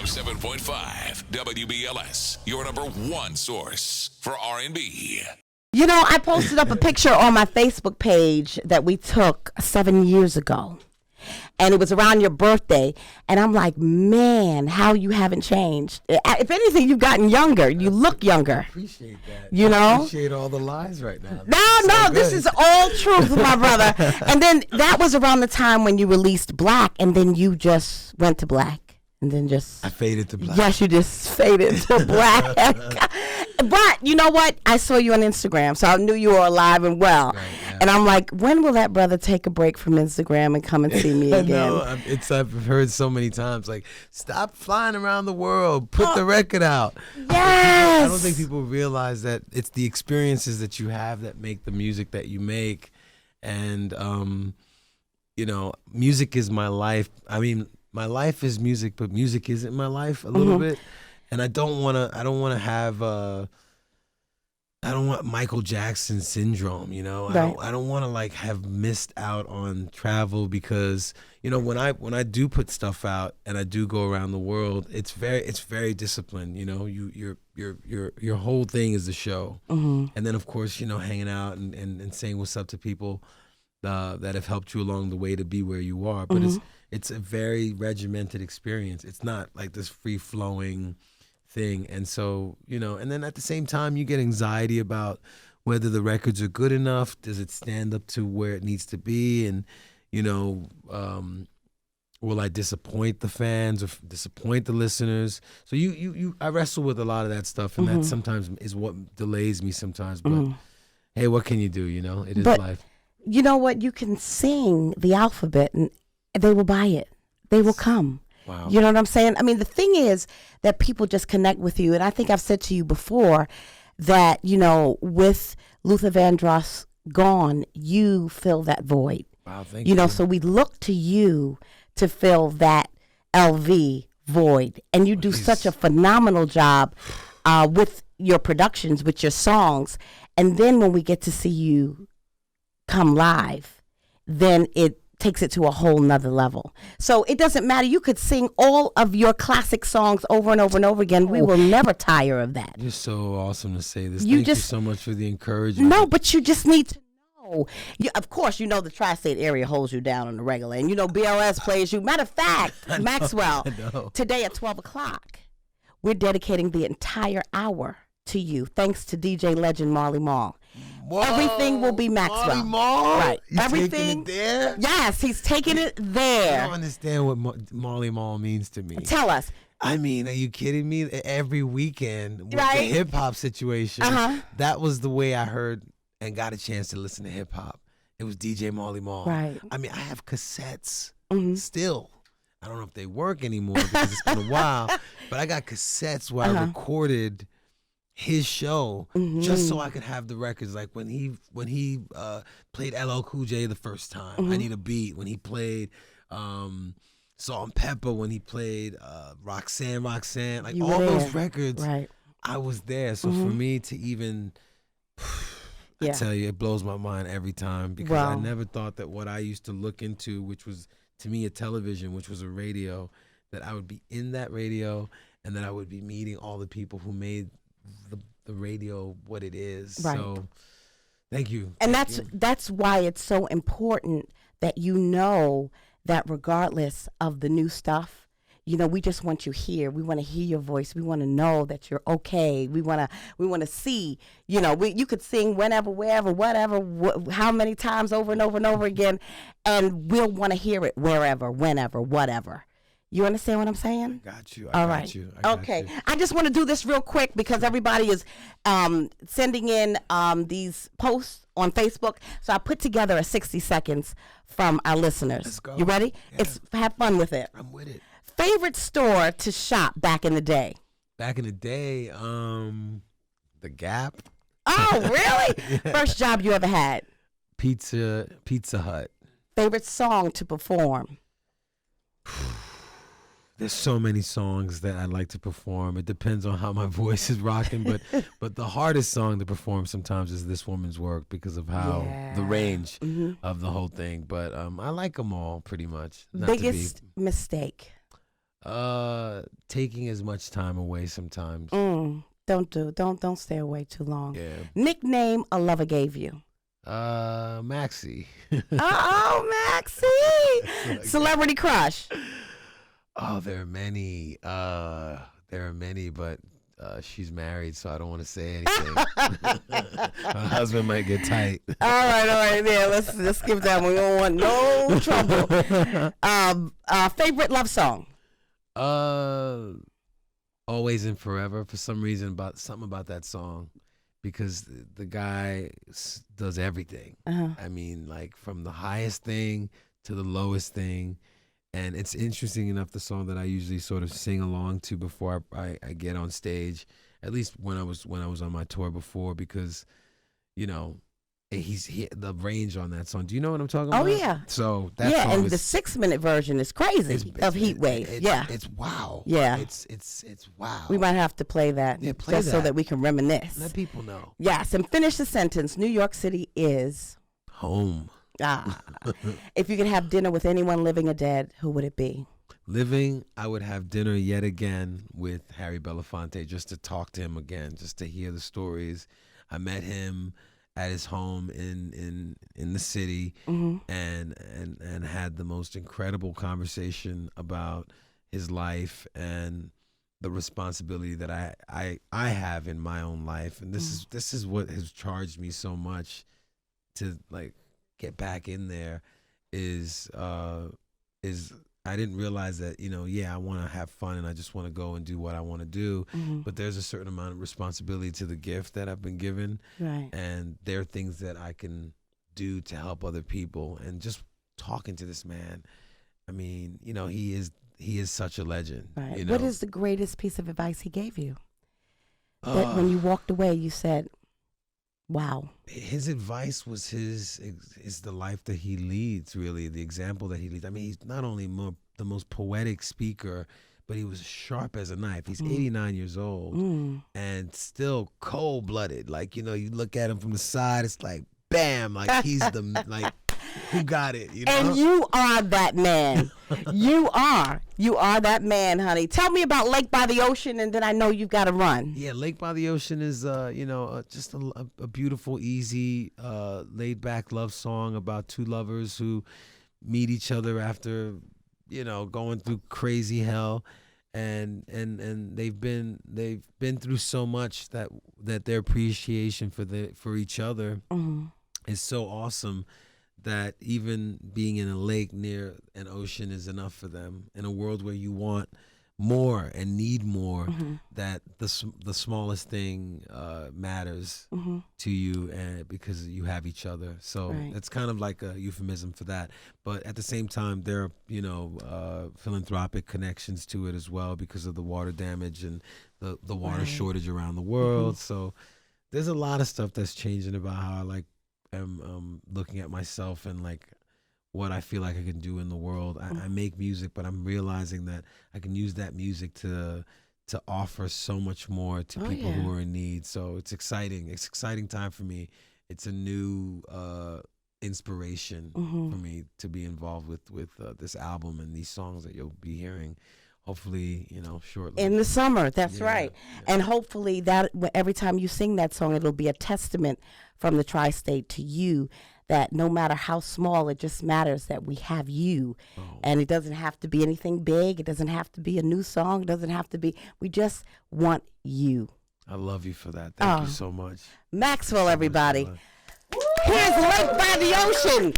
107.5 WBLS, your number one source for R&B. You know, I posted up a picture on my Facebook page that we took 7 years ago. And it was around your birthday. And I'm like, man, how you haven't changed. If anything, you've gotten younger. You look younger. I appreciate that. You know? I appreciate all the lies right now. No, this is all truth, my brother. And then that was around the time when you released Black. And then you just went to black. And then I faded to black. Yes, you just faded to black. But you know what? I saw you on Instagram, so I knew you were alive and well. Right, yeah. And I'm like, when will that brother take a break from Instagram and come and see me again? No, I've heard so many times, like, stop flying around the world. Put the record out. Yes. I don't think people realize that it's the experiences that you have that make the music that you make. And, you know, music is my life. I mean, my life is music, but music isn't my life a little bit. And I don't want Michael Jackson syndrome, you know. Right. I don't want to like have missed out on travel because, you know, when I do put stuff out and I do go around the world, it's very disciplined, you know. Your whole thing is the show. And then of course, you know, hanging out and saying what's up to people that have helped you along the way to be where you are. But it's a very regimented experience. It's not like this free-flowing thing. And so, you know, and then at the same time, you get anxiety about whether the records are good enough. Does it stand up to where it needs to be? And, you know, will I disappoint the fans or disappoint the listeners? So I wrestle with a lot of that stuff, and that sometimes is what delays me sometimes. But hey, what can you do? You know, it is life. You know what? You can sing the alphabet and they will buy it. They will come. Wow. You know what I'm saying? I mean, the thing is that people just connect with you. And I think I've said to you before that, you know, with Luther Vandross gone, you fill that void. Wow, thank you. You know, so we look to you to fill that LV void. And you do such a phenomenal job with your productions, with your songs. And then when we get to see you come live, then it takes it to a whole nother level. So it doesn't matter. You could sing all of your classic songs over and over and over again. We will never tire of that. You're so awesome to say this. Thank you so much for the encouragement. No, but you just need to know. Of course, you know the tri-state area holds you down on the regular. And you know BLS plays you. Matter of fact, Maxwell, today at 12 o'clock, we're dedicating the entire hour to you, thanks to DJ Legend Marley Marl. Whoa, everything will be Maxwell. Marley Marl? Right. He's everything taking it there? Yes, he's taking it there. I don't understand what Marley Marl means to me. Tell us. I mean, are you kidding me? Every weekend with the hip hop situation, that was the way I heard and got a chance to listen to hip hop. It was DJ Marley Marl. Right. I mean, I have cassettes still. I don't know if they work anymore because it's been a while, but I got cassettes where I recorded his show just so I could have the records. Like when he played LL Cool J the first time, I Need a Beat. When he played Salt and Pepper, when he played Roxanne, like all those records, I was there. So for me to even, I tell you, it blows my mind every time because I never thought that what I used to look into, which was to me a television, which was a radio, that I would be in that radio and that I would be meeting all the people who made the radio what it is. Right. So thank you. And that's why it's so important that you know that regardless of the new stuff, you know, we just want you here. We want to hear your voice. We want to know that you're okay. We want to see, you know, you could sing whenever, wherever, whatever, how many times over and over and over again, and we'll want to hear it wherever, whenever, whatever. You understand what I'm saying? Got you. All right. Okay. I just want to do this real quick because everybody is sending in these posts on Facebook. So I put together a 60 seconds from our listeners. Let's go. You ready? Yeah. Have fun with it. I'm with it. Favorite store to shop back in the day? Back in the day, The Gap. Oh, really? First job you ever had? Pizza Hut. Favorite song to perform? There's so many songs that I like to perform. It depends on how my voice is rocking, but the hardest song to perform sometimes is This Woman's Work because of how the range of the whole thing. But I like them all pretty much. Biggest mistake? taking as much time away sometimes. Don't stay away too long. Yeah. Nickname a lover gave you. Maxie. Oh, Maxie. Celebrity crush. Oh, there are many. But she's married, so I don't want to say anything. My husband might get tight. All right. Yeah, let's skip that one. We don't want no trouble. Favorite love song. Always and Forever. For some reason, something about that song, because the guy does everything. I mean, like from the highest thing to the lowest thing. And it's interesting enough, the song that I usually sort of sing along to before I get on stage, at least when I was on my tour before, because, you know, the range on that song. Do you know what I'm talking about? Oh, yeah. So that song and the 6-minute version is crazy of Heat Wave. It's wow. Yeah. It's wow. We might have to play that so that we can reminisce. Let people know. Yes, and finish the sentence. New York City is home. If you could have dinner with anyone living or dead, who would it be? Living, I would have dinner yet again with Harry Belafonte, just to talk to him again, just to hear the stories. I met him at his home in the city, and had the most incredible conversation about his life and the responsibility that I have in my own life. And this is what has charged me so much to like get back in there is I didn't realize that, you know, I want to have fun and I just want to go and do what I want to do. But there's a certain amount of responsibility to the gift that I've been given. Right. And there are things that I can do to help other people. And just talking to this man, I mean, you know, he is such a legend. Right. You know? What is the greatest piece of advice he gave you? That when you walked away, you said, wow. His advice was is the life that he leads, really, the example that he leads. I mean, he's not only the most poetic speaker, but he was sharp as a knife. He's 89 years old and still cold-blooded. Like, you know, you look at him from the side, it's like, bam, like he's like, who got it, you know? And you are that man. You are that man, honey. Tell me about Lake by the Ocean, and then I know you've got to run. Yeah, Lake by the Ocean is, just a beautiful, easy, laid-back love song about two lovers who meet each other after, you know, going through crazy hell, and they've been through so much that their appreciation for each other is so awesome, that even being in a lake near an ocean is enough for them. In a world where you want more and need more, that the smallest thing matters to you, and because you have each other. So it's kind of like a euphemism for that. But at the same time, there are, you know, philanthropic connections to it as well, because of the water damage and the water shortage around the world. So there's a lot of stuff that's changing about how I am looking at myself and like what I feel like I can do in the world. I make music, but I'm realizing that I can use that music to offer so much more to people who are in need. So it's exciting. It's an exciting time for me. It's a new inspiration for me to be involved with this album and these songs that you'll be hearing, hopefully, you know, shortly. In the summer, that's right. Yeah. And hopefully that every time you sing that song, it'll be a testament from the tri-state to you, that no matter how small, it just matters that we have you. And it doesn't have to be anything big. It doesn't have to be a new song. It doesn't have to be, we just want you. I love you for that. Thank you so much. Maxwell, everybody. Here's Lake by the Ocean.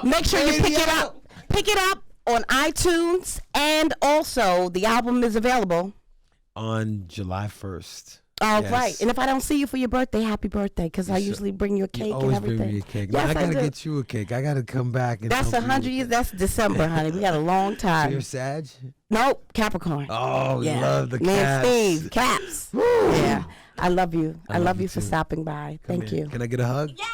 Make sure you pick it up. Pick it up on iTunes, and also the album is available on July 1st. Oh, yes. Right. And if I don't see you for your birthday, happy birthday, because I usually bring you a cake and everything. Bring me a cake. Yes, I got to get you a cake. I got to come back. And that's 100 years. That's December, honey. We got a long time. So you're Sag? Nope, Capricorn. Oh, yeah. Love the caps. Me and Steve, caps. Yeah. I love you. I love you for stopping by. Thank you. Can I get a hug? Yeah.